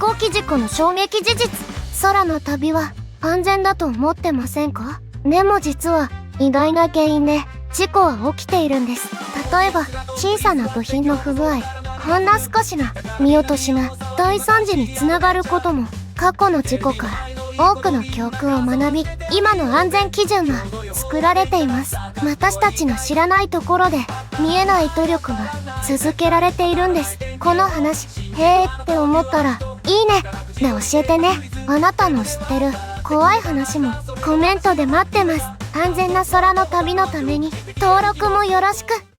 行機事故の証明事実。空の旅は安全だと思ってませんか？でも実は意外な原因で事故は起きているんです。例えば小さな部品の不具合、ほんの少しの見落としが大惨事につながることも、過去の事故から多くの教訓を学び、今の安全基準が作られています。私たちの知らないところで見えない努力が続けられているんです。この話、へーって思ったらいいねで教えてね。あなたの知ってる怖い話もコメントで待ってます。安全な空の旅のために登録もよろしく。